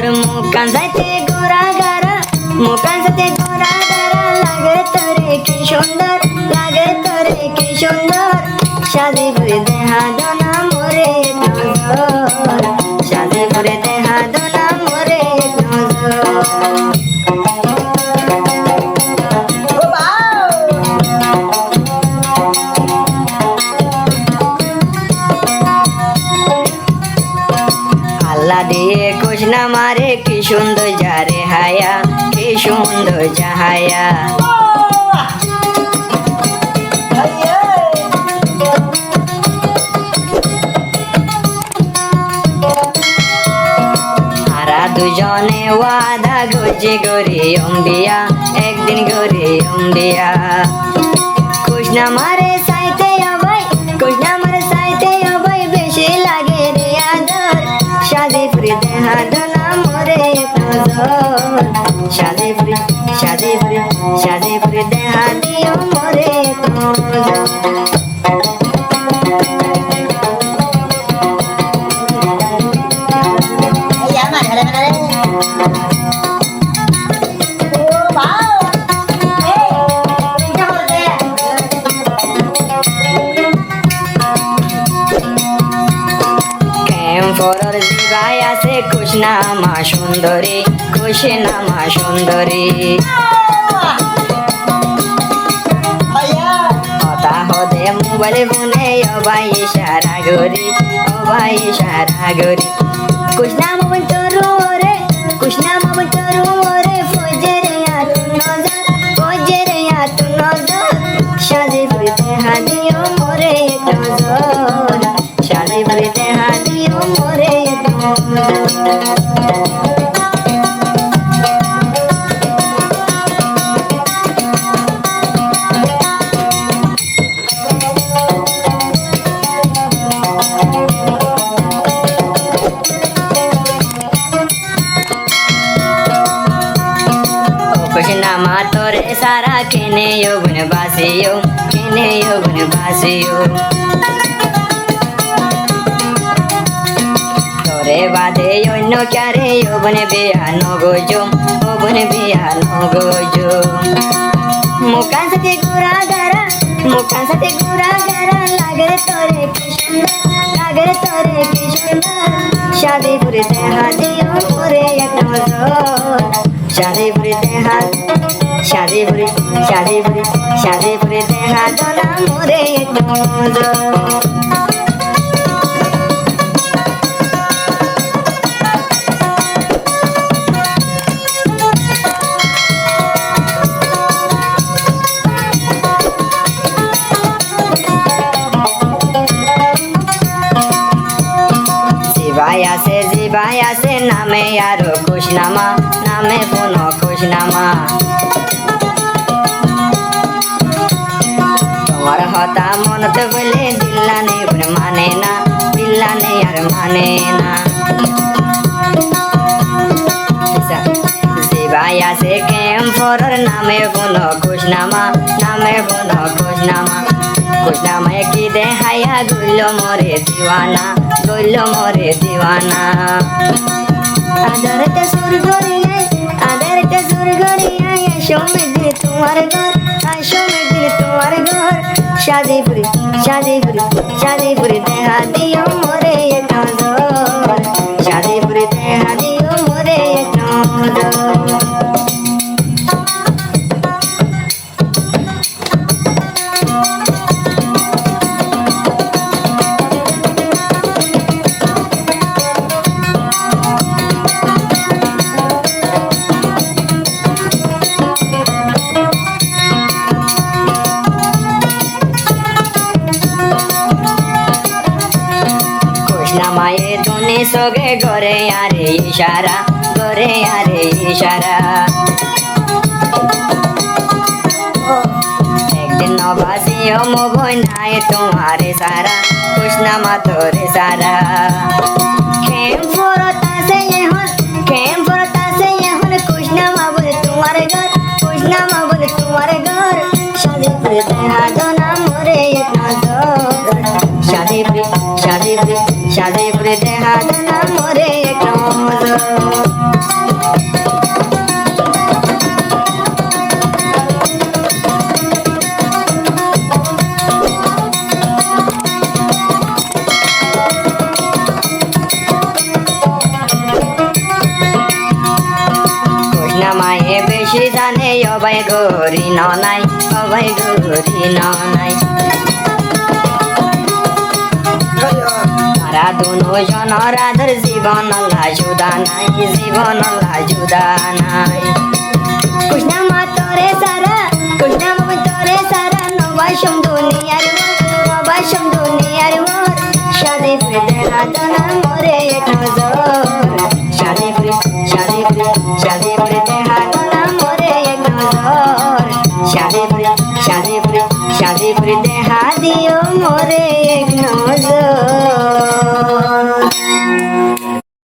তোর মুখান সাথে গোরা গারা মুখান সাথে গোরা গারা লাগে তোরে কি সুন্দর লাগে তোরে কি সুন্দর শাদিপুরে দেহা দনা মোরে নজর শাদিপুরে দেহা দনা মোরে নজর আল্লাহ দিয়ে কোশনা মারে কি সুন্দর যারে হায়া কি সুন্দর যাহায়া আরা দুজনে ওয়াদা গজে গরে অম্বিয়া একদিন গরে অম্বিয়া কোশনা মারে সাইতে অবাই কোশনা মারে সাইতে অবাই বেশি লাগে রে আদর শাদিপুরে দেহা দনা মোরে নজর শাদিপুরে শাদিপুরে শাদিপুরে দেহা দিও মোরে নজর পরর জিবাই আছে কৃষ্ণা মা সুন্দরী কৃষ্ণা মা সুন্দরী হতা হদে মোবাইল ফোনে অবাই ইশারা গরি অবাই ইশারা গরি কৃষ্ণা মোবাইল তরু রে কৃষ্ণা মোবাইল তরু রে ফজরে আত নজর ফজরে আত নজর শাদিপুরে দেহা দিও মোরে নজর শাদিপুরে দেহা দিও মোরে কৃষ্ণা মা তোরে সারা কেনে গুণ বাসিও কেনে গুণ বাসিও তোরে বাদে অন্য ক্যারে ওবনে বিহান গজো ওবনে বিহান গজো মুখান সাথে গুড়া গারা মুখান সাথে গুড়া গারা লাগে তোরে কি সুন্দর লাগে তোরে কি সুন্দর শাদিপুরে দেহা দিও মোরে নজর শাদিপুরে দেহা শাদিপুরে শাদিপুরে শাদিপুরে দেহা দনা মোরে নজর জিবাই আছে নামে আরো খুশনামা নামে পুন খুশনামা তোমার হতা মনতে বলে দিল্লানে মানে না দিল্লানে আর মানে না জিবাই আছে ক্যাম্পরের নামে পুন খুশনামা নামে পুন খুশনামা খুশনামায় কি দেখাইয়া গইল মরে দিওয়ানা গইল মরে দিওয়ানা আদরতে সুর গড়িয়াই আদরতে সুর গড়িয়াই আসো মেঘে তোমার ঘর আসো মেঘে তোমার ঘর শাদিপুরে শাদিপুরে শাদিপুরে দেহা দিও মোরে নজর শাদিপুরে দেহা দিও মোরে নজর মায়ে তুমি সগে গরে আরে ইশারা গরে আরে ইশারা একদিন নবাসিও মোবই নাই তোমারে সারা কৃষ্ণা মা তোরে সারা খেম ফরতাছে এখন কৃষ্ণা মা বলে তোমার ঘর কৃষ্ণা মা বলে তোমার ঘর শাদিপুরে দেহা দনা মোরে নজর শাদিপুরে শাদিপুরে শাদিপুরে দেহা দনা মোরে নজর মায়ে বেশি জানে অবাই গরি নাই অবাই গরি নাই তারা দুনো জনের আদর জীবন লাজুদা নাই জীবন লাজুদা নাই কৃষ্ণ মা তোরে সারা কৃষ্ণ মা তোরে সারা নবাসম দুনিয়ার নবাসম দুনিয়ার মোর শাদি ফিরতে হাতন মোরে এক নজর শাদি ফিরতে হাতন মোরে এক নজর শাদি ফিরতে হাদিও মোরে